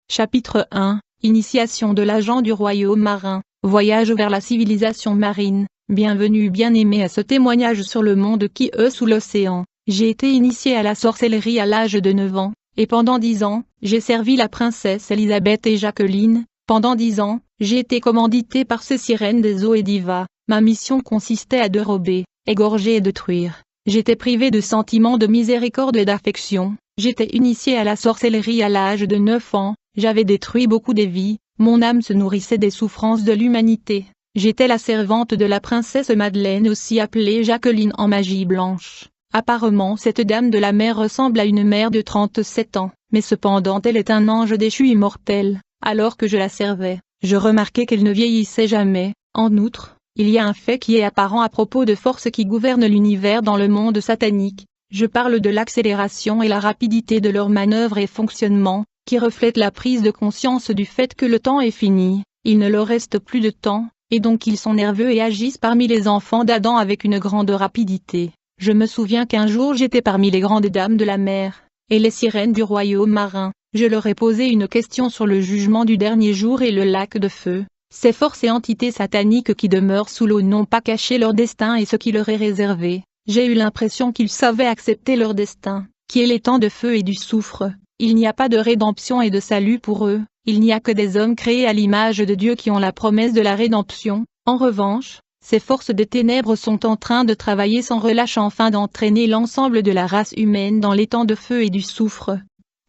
Chapitre 1. Initiation de l'agent du royaume marin, voyage vers la civilisation marine. Bienvenue bien-aimé à ce témoignage sur le monde qui est sous l'océan. J'ai été initié à la sorcellerie à l'âge de 9 ans, et pendant 10 ans, j'ai servi la princesse Elisabeth et Jacqueline. Pendant 10 ans, j'ai été commandité par ces sirènes des eaux et divas. Ma mission consistait à dérober, égorger et détruire. J'étais privé de sentiments de miséricorde et d'affection. J'étais initié à la sorcellerie à l'âge de 9 ans. J'avais détruit beaucoup de vies, mon âme se nourrissait des souffrances de l'humanité. J'étais la servante de la princesse Madeleine, aussi appelée Jacqueline en magie blanche. Apparemment cette dame de la mer ressemble à une mère de 37 ans, mais cependant elle est un ange déchu immortel. Alors que je la servais, je remarquai qu'elle ne vieillissait jamais. En outre, il y a un fait qui est apparent à propos de forces qui gouvernent l'univers dans le monde satanique. Je parle de l'accélération et la rapidité de leurs manœuvres et fonctionnements, qui reflètent la prise de conscience du fait que le temps est fini, il ne leur reste plus de temps, et donc ils sont nerveux et agissent parmi les enfants d'Adam avec une grande rapidité. Je me souviens qu'un jour j'étais parmi les grandes dames de la mer, et les sirènes du royaume marin. Je leur ai posé une question sur le jugement du dernier jour et le lac de feu. Ces forces et entités sataniques qui demeurent sous l'eau n'ont pas caché leur destin et ce qui leur est réservé. J'ai eu l'impression qu'ils savaient accepter leur destin, qui est les temps de feu et du soufre. Il n'y a pas de rédemption et de salut pour eux, il n'y a que des hommes créés à l'image de Dieu qui ont la promesse de la rédemption. En revanche, ces forces des ténèbres sont en train de travailler sans relâche afin d'entraîner l'ensemble de la race humaine dans les temps de feu et du soufre.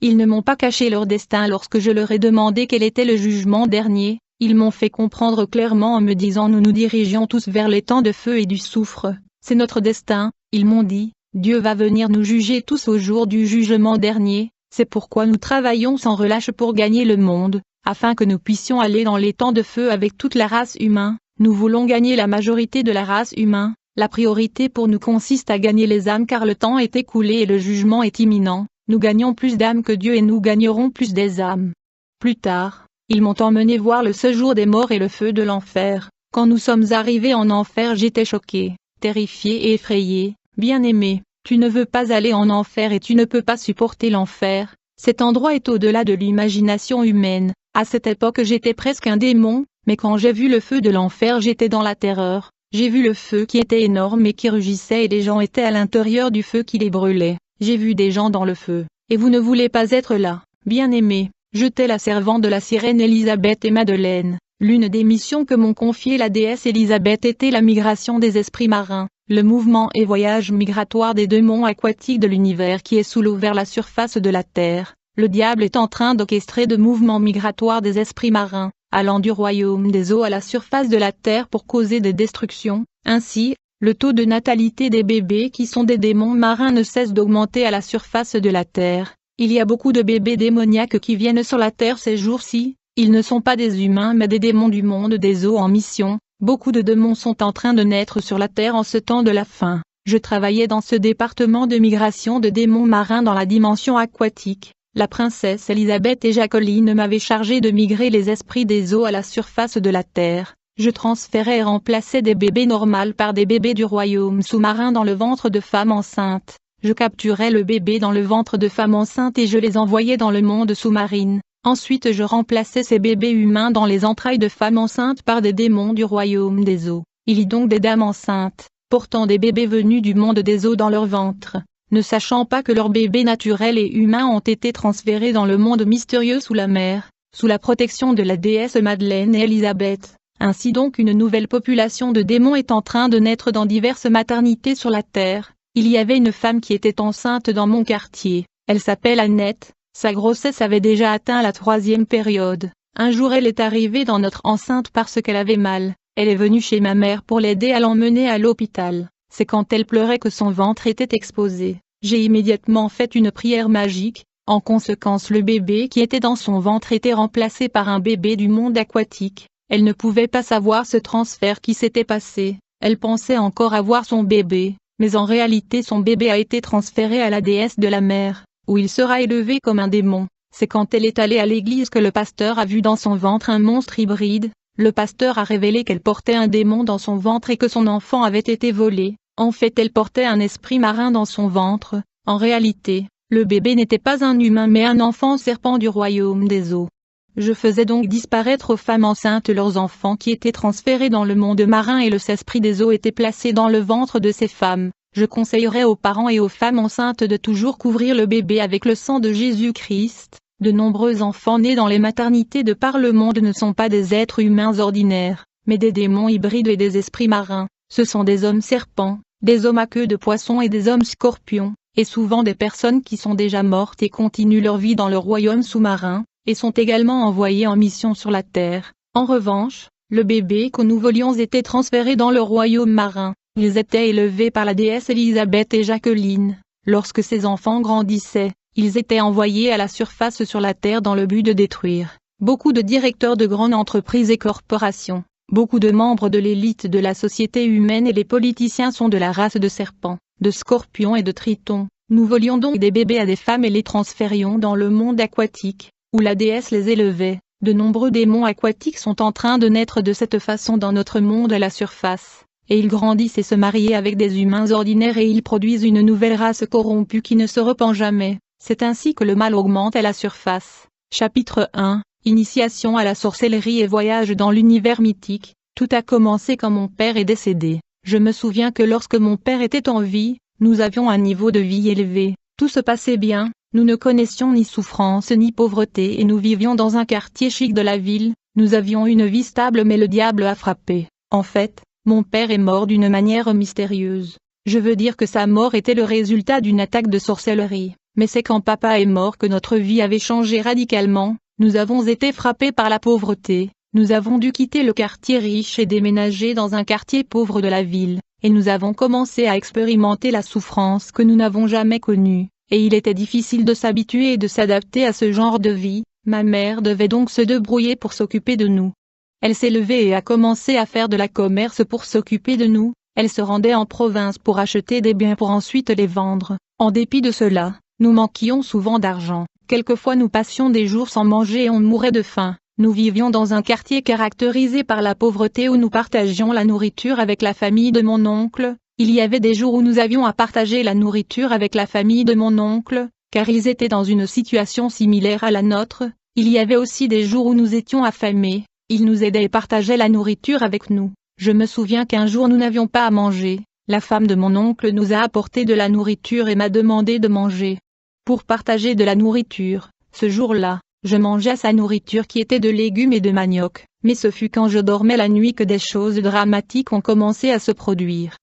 Ils ne m'ont pas caché leur destin lorsque je leur ai demandé quel était le jugement dernier, ils m'ont fait comprendre clairement en me disant nous nous dirigeons tous vers les temps de feu et du soufre, c'est notre destin, ils m'ont dit, Dieu va venir nous juger tous au jour du jugement dernier. C'est pourquoi nous travaillons sans relâche pour gagner le monde, afin que nous puissions aller dans les temps de feu avec toute la race humaine. Nous voulons gagner la majorité de la race humaine. La priorité pour nous consiste à gagner les âmes car le temps est écoulé et le jugement est imminent. Nous gagnons plus d'âmes que Dieu et nous gagnerons plus des âmes. Plus tard, ils m'ont emmené voir le séjour des morts et le feu de l'enfer. Quand nous sommes arrivés en enfer, j'étais choqué, terrifié et effrayé. Bien-aimé, tu ne veux pas aller en enfer et tu ne peux pas supporter l'enfer. Cet endroit est au-delà de l'imagination humaine. À cette époque j'étais presque un démon, mais quand j'ai vu le feu de l'enfer j'étais dans la terreur. J'ai vu le feu qui était énorme et qui rugissait et des gens étaient à l'intérieur du feu qui les brûlait. J'ai vu des gens dans le feu, et vous ne voulez pas être là. Bien-aimé, j'étais la servante de la sirène Elisabeth et Madeleine. L'une des missions que m'ont confié la déesse Elisabeth était la migration des esprits marins. Le mouvement et voyage migratoire des démons aquatiques de l'univers qui est sous l'eau vers la surface de la Terre. Le diable est en train d'orchestrer de mouvements migratoires des esprits marins, allant du royaume des eaux à la surface de la Terre pour causer des destructions. Ainsi, le taux de natalité des bébés qui sont des démons marins ne cesse d'augmenter à la surface de la Terre. Il y a beaucoup de bébés démoniaques qui viennent sur la Terre ces jours-ci. Ils ne sont pas des humains mais des démons du monde des eaux en mission. Beaucoup de démons sont en train de naître sur la Terre en ce temps de la fin. Je travaillais dans ce département de migration de démons marins dans la dimension aquatique. La princesse Elisabeth et Jacqueline m'avaient chargé de migrer les esprits des eaux à la surface de la Terre. Je transférais et remplaçais des bébés normaux par des bébés du royaume sous-marin dans le ventre de femmes enceintes. Je capturais le bébé dans le ventre de femmes enceintes et je les envoyais dans le monde sous-marine. Ensuite je remplaçais ces bébés humains dans les entrailles de femmes enceintes par des démons du royaume des eaux. Il y a donc des dames enceintes, portant des bébés venus du monde des eaux dans leur ventre, ne sachant pas que leurs bébés naturels et humains ont été transférés dans le monde mystérieux sous la mer, sous la protection de la déesse Madeleine et Elisabeth. Ainsi donc une nouvelle population de démons est en train de naître dans diverses maternités sur la Terre. Il y avait une femme qui était enceinte dans mon quartier, elle s'appelle Annette. Sa grossesse avait déjà atteint la 3e période. Un jour elle est arrivée dans notre enceinte parce qu'elle avait mal. Elle est venue chez ma mère pour l'aider à l'emmener à l'hôpital. C'est quand elle pleurait que son ventre était exposé. J'ai immédiatement fait une prière magique. En conséquence le bébé qui était dans son ventre était remplacé par un bébé du monde aquatique. Elle ne pouvait pas savoir ce transfert qui s'était passé. Elle pensait encore avoir son bébé, mais en réalité son bébé a été transféré à la déesse de la mer, où il sera élevé comme un démon. C'est quand elle est allée à l'église que le pasteur a vu dans son ventre un monstre hybride. Le pasteur a révélé qu'elle portait un démon dans son ventre et que son enfant avait été volé. En fait elle portait un esprit marin dans son ventre. En réalité, le bébé n'était pas un humain mais un enfant serpent du royaume des eaux. Je faisais donc disparaître aux femmes enceintes leurs enfants qui étaient transférés dans le monde marin et le esprit des eaux était placé dans le ventre de ces femmes. Je conseillerais aux parents et aux femmes enceintes de toujours couvrir le bébé avec le sang de Jésus-Christ. De nombreux enfants nés dans les maternités de par le monde ne sont pas des êtres humains ordinaires, mais des démons hybrides et des esprits marins. Ce sont des hommes serpents, des hommes à queue de poisson et des hommes scorpions, et souvent des personnes qui sont déjà mortes et continuent leur vie dans le royaume sous-marin, et sont également envoyés en mission sur la terre. En revanche, le bébé que nous volions était transféré dans le royaume marin. Ils étaient élevés par la déesse Élisabeth et Jacqueline. Lorsque ces enfants grandissaient, ils étaient envoyés à la surface sur la terre dans le but de détruire beaucoup de directeurs de grandes entreprises et corporations. Beaucoup de membres de l'élite de la société humaine et les politiciens sont de la race de serpents, de scorpions et de tritons. Nous volions donc des bébés à des femmes et les transférions dans le monde aquatique, où la déesse les élevait. De nombreux démons aquatiques sont en train de naître de cette façon dans notre monde à la surface, et ils grandissent et se marient avec des humains ordinaires et ils produisent une nouvelle race corrompue qui ne se repent jamais. C'est ainsi que le mal augmente à la surface. Chapitre 1. Initiation à la sorcellerie et voyage dans l'univers mythique. Tout a commencé quand mon père est décédé. Je me souviens que lorsque mon père était en vie, nous avions un niveau de vie élevé. Tout se passait bien, nous ne connaissions ni souffrance ni pauvreté et nous vivions dans un quartier chic de la ville. Nous avions une vie stable mais le diable a frappé. En fait, mon père est mort d'une manière mystérieuse. Je veux dire que sa mort était le résultat d'une attaque de sorcellerie. Mais c'est quand papa est mort que notre vie avait changé radicalement. Nous avons été frappés par la pauvreté, nous avons dû quitter le quartier riche et déménager dans un quartier pauvre de la ville, et nous avons commencé à expérimenter la souffrance que nous n'avons jamais connue, et il était difficile de s'habituer et de s'adapter à ce genre de vie. Ma mère devait donc se débrouiller pour s'occuper de nous. Elle s'est levée et a commencé à faire de la commerce pour s'occuper de nous, elle se rendait en province pour acheter des biens pour ensuite les vendre. En dépit de cela, nous manquions souvent d'argent. Quelquefois nous passions des jours sans manger et on mourait de faim. Nous vivions dans un quartier caractérisé par la pauvreté où nous partagions la nourriture avec la famille de mon oncle. Il y avait des jours où nous avions à partager la nourriture avec la famille de mon oncle, car ils étaient dans une situation similaire à la nôtre. Il y avait aussi des jours où nous étions affamés. Ils nous aidaient et partageaient la nourriture avec nous. Je me souviens qu'un jour nous n'avions pas à manger. La femme de mon oncle nous a apporté de la nourriture et m'a demandé de manger. Pour partager de la nourriture, ce jour-là, je mangeais sa nourriture qui était de légumes et de manioc, mais ce fut quand je dormais la nuit que des choses dramatiques ont commencé à se produire.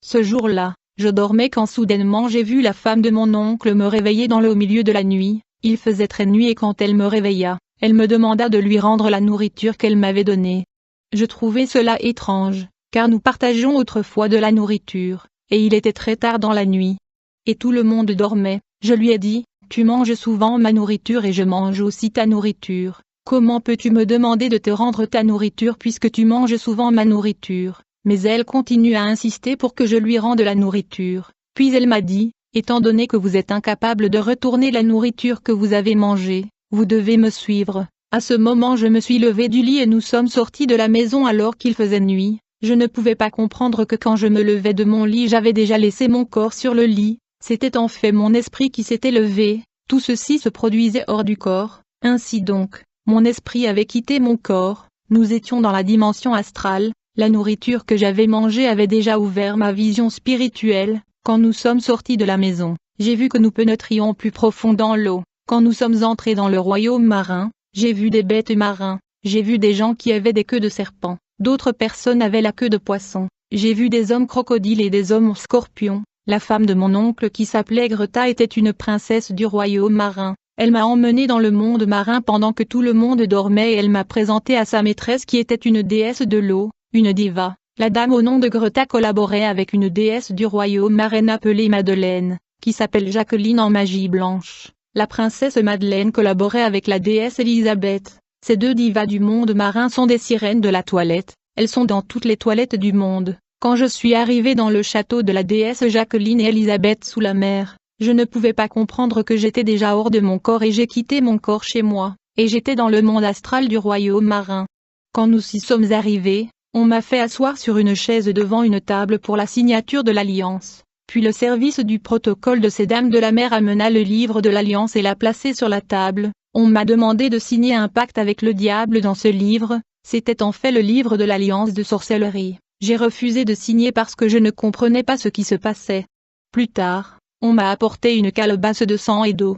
Ce jour-là, je dormais quand soudainement j'ai vu la femme de mon oncle me réveiller dans le milieu de la nuit. Il faisait très nuit et quand elle me réveilla, elle me demanda de lui rendre la nourriture qu'elle m'avait donnée. Je trouvais cela étrange, car nous partagions autrefois de la nourriture, et il était très tard dans la nuit. Et tout le monde dormait. Je lui ai dit, « Tu manges souvent ma nourriture et je mange aussi ta nourriture. Comment peux-tu me demander de te rendre ta nourriture puisque tu manges souvent ma nourriture ?» Mais elle continue à insister pour que je lui rende la nourriture. Puis elle m'a dit, « Étant donné que vous êtes incapable de retourner la nourriture que vous avez mangée, vous devez me suivre. » À ce moment je me suis levée du lit et nous sommes sortis de la maison alors qu'il faisait nuit. Je ne pouvais pas comprendre que quand je me levais de mon lit j'avais déjà laissé mon corps sur le lit. C'était en fait mon esprit qui s'était levé, tout ceci se produisait hors du corps, ainsi donc, mon esprit avait quitté mon corps, nous étions dans la dimension astrale, la nourriture que j'avais mangée avait déjà ouvert ma vision spirituelle. Quand nous sommes sortis de la maison, j'ai vu que nous pénétrions plus profond dans l'eau. Quand nous sommes entrés dans le royaume marin, j'ai vu des bêtes marins, j'ai vu des gens qui avaient des queues de serpents, d'autres personnes avaient la queue de poisson, j'ai vu des hommes crocodiles et des hommes scorpions. La femme de mon oncle qui s'appelait Greta était une princesse du royaume marin. Elle m'a emmenée dans le monde marin pendant que tout le monde dormait et elle m'a présenté à sa maîtresse qui était une déesse de l'eau, une diva. La dame au nom de Greta collaborait avec une déesse du royaume marin appelée Madeleine, qui s'appelle Jacqueline en magie blanche. La princesse Madeleine collaborait avec la déesse Élisabeth. Ces deux divas du monde marin sont des sirènes de la toilette. Elles sont dans toutes les toilettes du monde. Quand je suis arrivé dans le château de la déesse Jacqueline et Élisabeth sous la mer, je ne pouvais pas comprendre que j'étais déjà hors de mon corps et j'ai quitté mon corps chez moi, et j'étais dans le monde astral du royaume marin. Quand nous y sommes arrivés, on m'a fait asseoir sur une chaise devant une table pour la signature de l'alliance. Puis le service du protocole de ces dames de la mer amena le livre de l'alliance et l'a placé sur la table. On m'a demandé de signer un pacte avec le diable dans ce livre, c'était en fait le livre de l'alliance de sorcellerie. J'ai refusé de signer parce que je ne comprenais pas ce qui se passait. Plus tard, on m'a apporté une calebasse de sang et d'eau.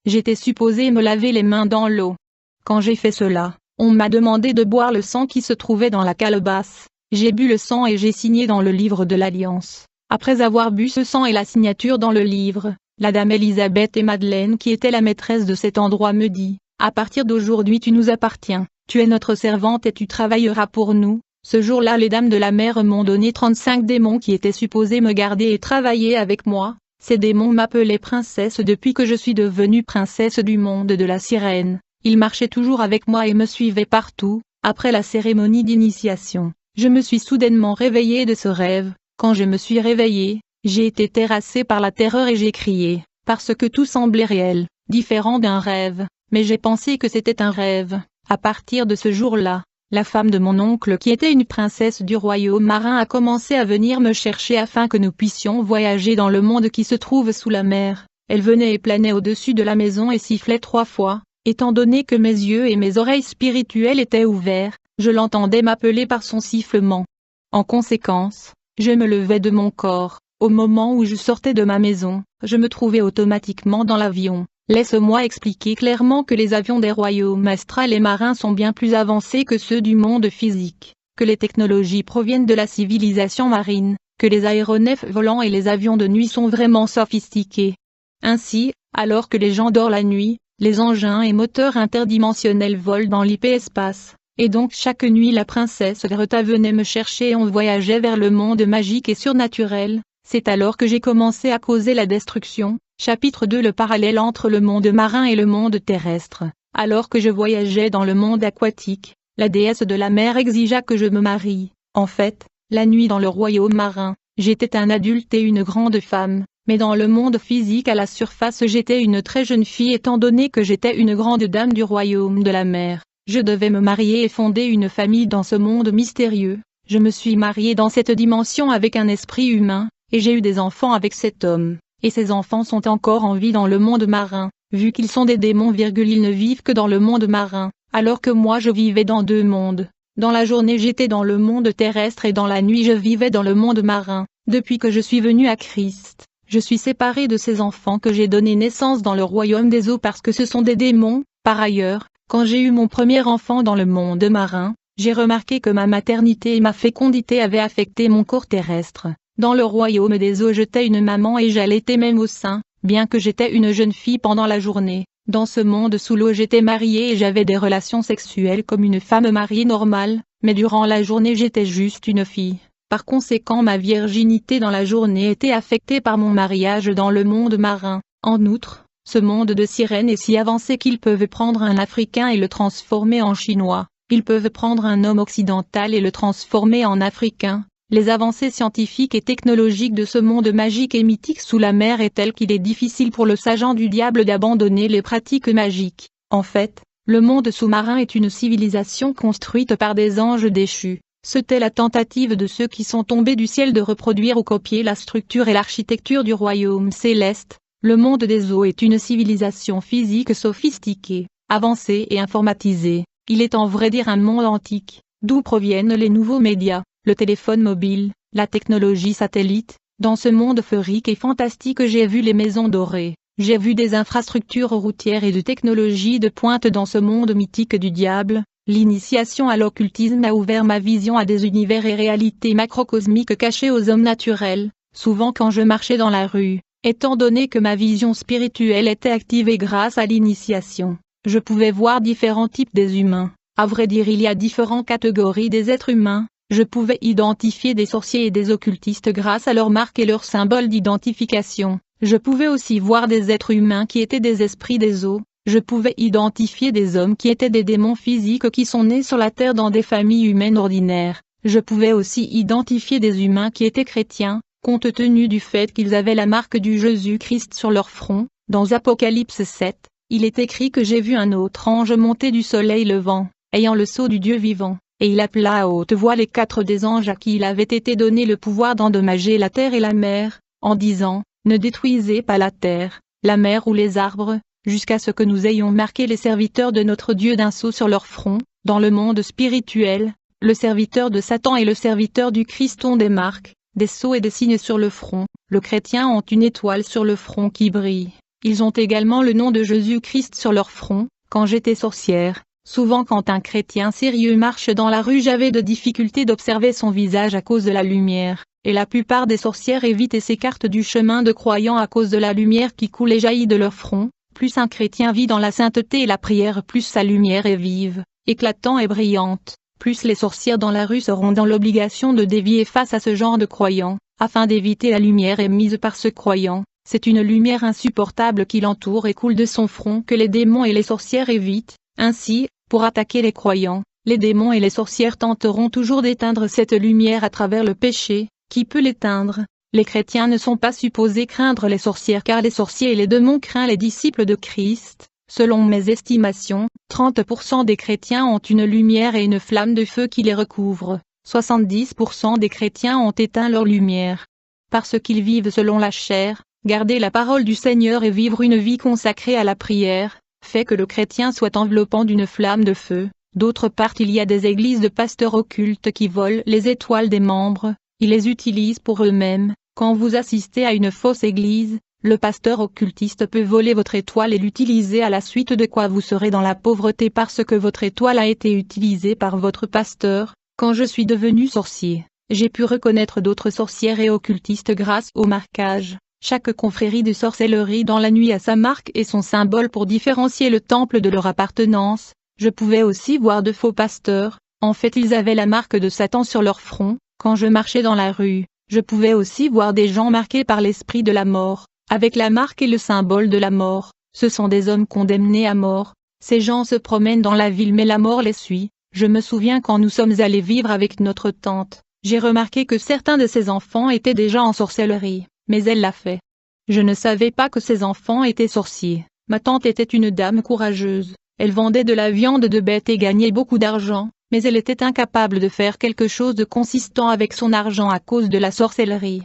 J'étais supposé me laver les mains dans l'eau. Quand j'ai fait cela, on m'a demandé de boire le sang qui se trouvait dans la calebasse. J'ai bu le sang et j'ai signé dans le livre de l'Alliance. Après avoir bu ce sang et la signature dans le livre, la dame Elisabeth et Madeleine qui était la maîtresse de cet endroit me dit, « À partir d'aujourd'hui tu nous appartiens, tu es notre servante et tu travailleras pour nous. » Ce jour-là les dames de la mer m'ont donné 35 démons qui étaient supposés me garder et travailler avec moi. Ces démons m'appelaient princesse depuis que je suis devenue princesse du monde de la sirène. Ils marchaient toujours avec moi et me suivaient partout. Après la cérémonie d'initiation, je me suis soudainement réveillée de ce rêve. Quand je me suis réveillée, j'ai été terrassée par la terreur et j'ai crié, parce que tout semblait réel, différent d'un rêve, mais j'ai pensé que c'était un rêve. À partir de ce jour-là, la femme de mon oncle qui était une princesse du royaume marin a commencé à venir me chercher afin que nous puissions voyager dans le monde qui se trouve sous la mer. Elle venait et planait au-dessus de la maison et sifflait 3 fois. Étant donné que mes yeux et mes oreilles spirituelles étaient ouverts, je l'entendais m'appeler par son sifflement. En conséquence, je me levais de mon corps. Au moment où je sortais de ma maison, je me trouvais automatiquement dans l'avion. Laisse-moi expliquer clairement que les avions des royaumes astral et marins sont bien plus avancés que ceux du monde physique, que les technologies proviennent de la civilisation marine, que les aéronefs volants et les avions de nuit sont vraiment sophistiqués. Ainsi, alors que les gens dorment la nuit, les engins et moteurs interdimensionnels volent dans l'hyperespace, et donc chaque nuit la princesse Greta venait me chercher et on voyageait vers le monde magique et surnaturel. C'est alors que j'ai commencé à causer la destruction. Chapitre 2 Le parallèle entre le monde marin et le monde terrestre. Alors que je voyageais dans le monde aquatique, la déesse de la mer exigea que je me marie. En fait, la nuit dans le royaume marin, j'étais un adulte et une grande femme, mais dans le monde physique à la surface j'étais une très jeune fille étant donné que j'étais une grande dame du royaume de la mer. Je devais me marier et fonder une famille dans ce monde mystérieux. Je me suis mariée dans cette dimension avec un esprit humain, et j'ai eu des enfants avec cet homme. Et ces enfants sont encore en vie dans le monde marin, vu qu'ils sont des démons, ils ne vivent que dans le monde marin, alors que moi je vivais dans 2 mondes. Dans la journée j'étais dans le monde terrestre et dans la nuit je vivais dans le monde marin. Depuis que je suis venue à Christ, je suis séparée de ces enfants que j'ai donné naissance dans le royaume des eaux parce que ce sont des démons. Par ailleurs, quand j'ai eu mon premier enfant dans le monde marin, j'ai remarqué que ma maternité et ma fécondité avaient affecté mon corps terrestre. Dans le royaume des eaux j'étais une maman et j'allaitais même au sein, bien que j'étais une jeune fille pendant la journée. Dans ce monde sous l'eau j'étais mariée et j'avais des relations sexuelles comme une femme mariée normale, mais durant la journée j'étais juste une fille. Par conséquent ma virginité dans la journée était affectée par mon mariage dans le monde marin. En outre, ce monde de sirènes est si avancé qu'ils peuvent prendre un Africain et le transformer en Chinois. Ils peuvent prendre un homme occidental et le transformer en Africain. Les avancées scientifiques et technologiques de ce monde magique et mythique sous la mer est telle qu'il est difficile pour le sage du diable d'abandonner les pratiques magiques. En fait, le monde sous-marin est une civilisation construite par des anges déchus. C'était la tentative de ceux qui sont tombés du ciel de reproduire ou copier la structure et l'architecture du royaume céleste. Le monde des eaux est une civilisation physique sophistiquée, avancée et informatisée. Il est en vrai dire un monde antique, d'où proviennent les nouveaux médias. Le téléphone mobile, la technologie satellite. Dans ce monde féerique et fantastique j'ai vu les maisons dorées, j'ai vu des infrastructures routières et de technologies de pointe dans ce monde mythique du diable. L'initiation à l'occultisme a ouvert ma vision à des univers et réalités macrocosmiques cachés aux hommes naturels. Souvent quand je marchais dans la rue, étant donné que ma vision spirituelle était activée grâce à l'initiation, je pouvais voir différents types des humains. À vrai dire il y a différentes catégories des êtres humains. Je pouvais identifier des sorciers et des occultistes grâce à leurs marques et leurs symboles d'identification. Je pouvais aussi voir des êtres humains qui étaient des esprits des eaux. Je pouvais identifier des hommes qui étaient des démons physiques qui sont nés sur la terre dans des familles humaines ordinaires. Je pouvais aussi identifier des humains qui étaient chrétiens, compte tenu du fait qu'ils avaient la marque du Jésus-Christ sur leur front. Dans Apocalypse 7, il est écrit que j'ai vu un autre ange monter du soleil levant, ayant le sceau du Dieu vivant. Et il appela à haute voix les 4 des anges à qui il avait été donné le pouvoir d'endommager la terre et la mer, en disant, « Ne détruisez pas la terre, la mer ou les arbres, jusqu'à ce que nous ayons marqué les serviteurs de notre Dieu d'un sceau sur leur front. Dans le monde spirituel, le serviteur de Satan et le serviteur du Christ ont des marques, des sceaux et des signes sur le front. Les chrétiens ont une étoile sur le front qui brille. Ils ont également le nom de Jésus-Christ sur leur front. Quand j'étais sorcière, souvent quand un chrétien sérieux marche dans la rue, j'avais de difficultés d'observer son visage à cause de la lumière, et la plupart des sorcières évitent et s'écartent du chemin de croyants à cause de la lumière qui coule et jaillit de leur front. Plus un chrétien vit dans la sainteté et la prière, plus sa lumière est vive, éclatante et brillante, plus les sorcières dans la rue seront dans l'obligation de dévier face à ce genre de croyants, afin d'éviter la lumière émise par ce croyant. C'est une lumière insupportable qui l'entoure et coule de son front que les démons et les sorcières évitent. Ainsi, pour attaquer les croyants, les démons et les sorcières tenteront toujours d'éteindre cette lumière à travers le péché. Qui peut l'éteindre? Les chrétiens ne sont pas supposés craindre les sorcières car les sorciers et les démons craignent les disciples de Christ. Selon mes estimations, 30% des chrétiens ont une lumière et une flamme de feu qui les recouvre. 70% des chrétiens ont éteint leur lumière. Parce qu'ils vivent selon la chair, garder la parole du Seigneur et vivre une vie consacrée à la prière, fait que le chrétien soit enveloppant d'une flamme de feu. D'autre part, il y a des églises de pasteurs occultes qui volent les étoiles des membres, ils les utilisent pour eux-mêmes. Quand vous assistez à une fausse église, le pasteur occultiste peut voler votre étoile et l'utiliser, à la suite de quoi vous serez dans la pauvreté parce que votre étoile a été utilisée par votre pasteur. Quand je suis devenu sorcier, j'ai pu reconnaître d'autres sorcières et occultistes grâce au marquage. Chaque confrérie de sorcellerie dans la nuit a sa marque et son symbole pour différencier le temple de leur appartenance. Je pouvais aussi voir de faux pasteurs, en fait ils avaient la marque de Satan sur leur front. Quand je marchais dans la rue, je pouvais aussi voir des gens marqués par l'esprit de la mort, avec la marque et le symbole de la mort. Ce sont des hommes condamnés à mort. Ces gens se promènent dans la ville mais la mort les suit. Je me souviens quand nous sommes allés vivre avec notre tante, j'ai remarqué que certains de ses enfants étaient déjà en sorcellerie, mais elle l'a fait. Je ne savais pas que ses enfants étaient sorciers. Ma tante était une dame courageuse. Elle vendait de la viande de bête et gagnait beaucoup d'argent, mais elle était incapable de faire quelque chose de consistant avec son argent à cause de la sorcellerie.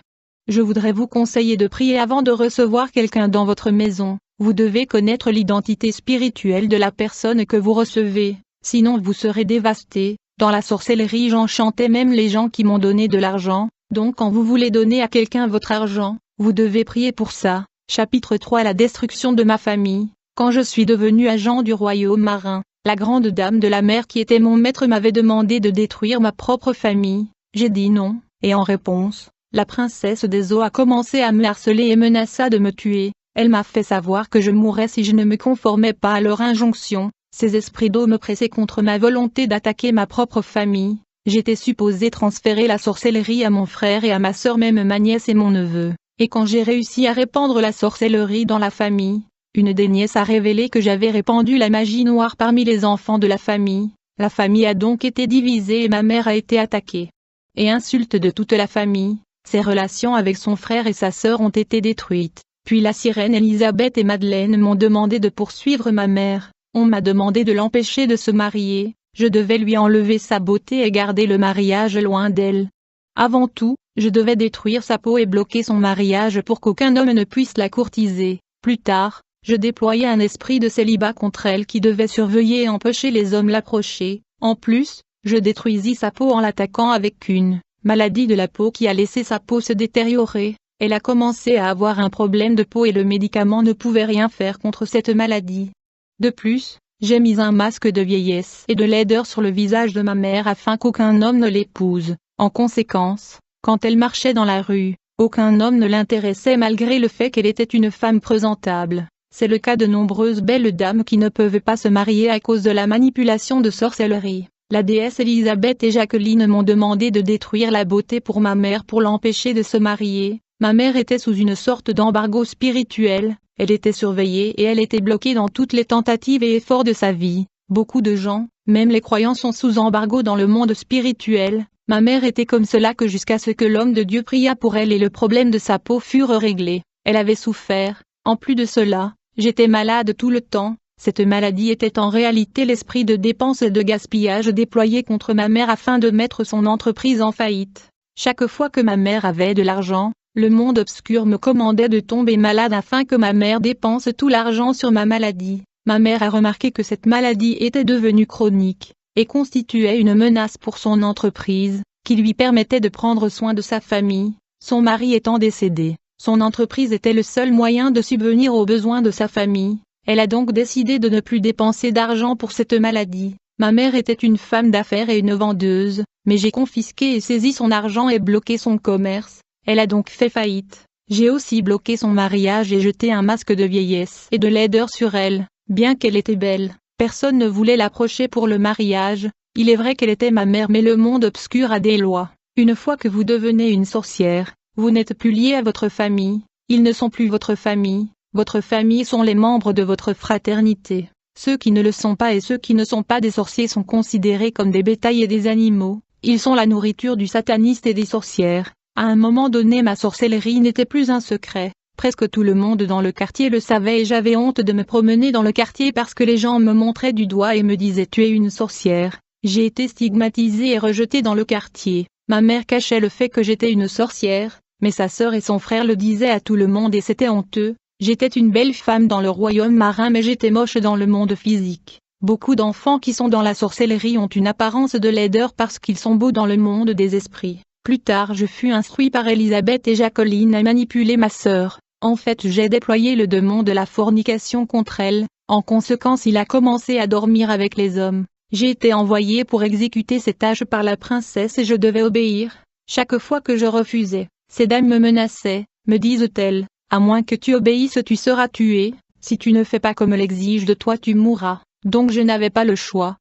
Je voudrais vous conseiller de prier avant de recevoir quelqu'un dans votre maison. Vous devez connaître l'identité spirituelle de la personne que vous recevez, sinon vous serez dévasté. Dans la sorcellerie, j'enchantais même les gens qui m'ont donné de l'argent, donc quand vous voulez donner à quelqu'un votre argent, vous devez prier pour ça. Chapitre 3. La destruction de ma famille. Quand je suis devenu agent du royaume marin, la grande dame de la mer qui était mon maître m'avait demandé de détruire ma propre famille. J'ai dit non, et en réponse, la princesse des eaux a commencé à me harceler et menaça de me tuer. Elle m'a fait savoir que je mourrais si je ne me conformais pas à leur injonction. Ces esprits d'eau me pressaient contre ma volonté d'attaquer ma propre famille. J'étais supposé transférer la sorcellerie à mon frère et à ma sœur, même ma nièce et mon neveu. Et quand j'ai réussi à répandre la sorcellerie dans la famille, une des nièces a révélé que j'avais répandu la magie noire parmi les enfants de la famille. La famille a donc été divisée et ma mère a été attaquée. Et insulte de toute la famille, ses relations avec son frère et sa sœur ont été détruites. Puis la sirène Elisabeth et Madeleine m'ont demandé de poursuivre ma mère. On m'a demandé de l'empêcher de se marier. Je devais lui enlever sa beauté et garder le mariage loin d'elle. Avant tout, je devais détruire sa peau et bloquer son mariage pour qu'aucun homme ne puisse la courtiser. Plus tard, je déployais un esprit de célibat contre elle qui devait surveiller et empêcher les hommes l'approcher. En plus, je détruisis sa peau en l'attaquant avec une maladie de la peau qui a laissé sa peau se détériorer. Elle a commencé à avoir un problème de peau et le médicament ne pouvait rien faire contre cette maladie. De plus, j'ai mis un masque de vieillesse et de laideur sur le visage de ma mère afin qu'aucun homme ne l'épouse. En conséquence, quand elle marchait dans la rue, aucun homme ne l'intéressait malgré le fait qu'elle était une femme présentable. C'est le cas de nombreuses belles dames qui ne peuvent pas se marier à cause de la manipulation de sorcellerie. La déesse Elisabeth et Jacqueline m'ont demandé de détruire la beauté pour ma mère pour l'empêcher de se marier. Ma mère était sous une sorte d'embargo spirituel, elle était surveillée et elle était bloquée dans toutes les tentatives et efforts de sa vie. Beaucoup de gens, même les croyants, sont sous embargo dans le monde spirituel. Ma mère était comme cela que jusqu'à ce que l'homme de Dieu priât pour elle et le problème de sa peau furent réglés. Elle avait souffert. En plus de cela, j'étais malade tout le temps. Cette maladie était en réalité l'esprit de dépense et de gaspillage déployé contre ma mère afin de mettre son entreprise en faillite. Chaque fois que ma mère avait de l'argent, Le monde obscur me commandait de tomber malade afin que ma mère dépense tout l'argent sur ma maladie. Ma mère a remarqué que cette maladie était devenue chronique, et constituait une menace pour son entreprise, qui lui permettait de prendre soin de sa famille. Son mari étant décédé, son entreprise était le seul moyen de subvenir aux besoins de sa famille. Elle a donc décidé de ne plus dépenser d'argent pour cette maladie. Ma mère était une femme d'affaires et une vendeuse, mais j'ai confisqué et saisi son argent et bloqué son commerce. Elle a donc fait faillite. J'ai aussi bloqué son mariage et jeté un masque de vieillesse et de laideur sur elle. Bien qu'elle était belle, personne ne voulait l'approcher pour le mariage. Il est vrai qu'elle était ma mère, mais le monde obscur a des lois. Une fois que vous devenez une sorcière, vous n'êtes plus lié à votre famille. Ils ne sont plus votre famille. Votre famille sont les membres de votre fraternité. Ceux qui ne le sont pas et ceux qui ne sont pas des sorciers sont considérés comme des bétails et des animaux. Ils sont la nourriture du sataniste et des sorcières. À un moment donné, ma sorcellerie n'était plus un secret. Presque tout le monde dans le quartier le savait et j'avais honte de me promener dans le quartier parce que les gens me montraient du doigt et me disaient « tu es une sorcière ». J'ai été stigmatisée et rejetée dans le quartier. Ma mère cachait le fait que j'étais une sorcière, mais sa sœur et son frère le disaient à tout le monde et c'était honteux. J'étais une belle femme dans le royaume marin mais j'étais moche dans le monde physique. Beaucoup d'enfants qui sont dans la sorcellerie ont une apparence de laideur parce qu'ils sont beaux dans le monde des esprits. Plus tard je fus instruit par Elisabeth et Jacqueline à manipuler ma sœur. En fait j'ai déployé le démon de la fornication contre elle. En conséquence il a commencé à dormir avec les hommes. J'ai été envoyée pour exécuter ces tâches par la princesse et je devais obéir. Chaque fois que je refusais, ces dames me menaçaient, me disent-elles. À moins que tu obéisses tu seras tué, si tu ne fais pas comme l'exige de toi tu mourras. Donc je n'avais pas le choix,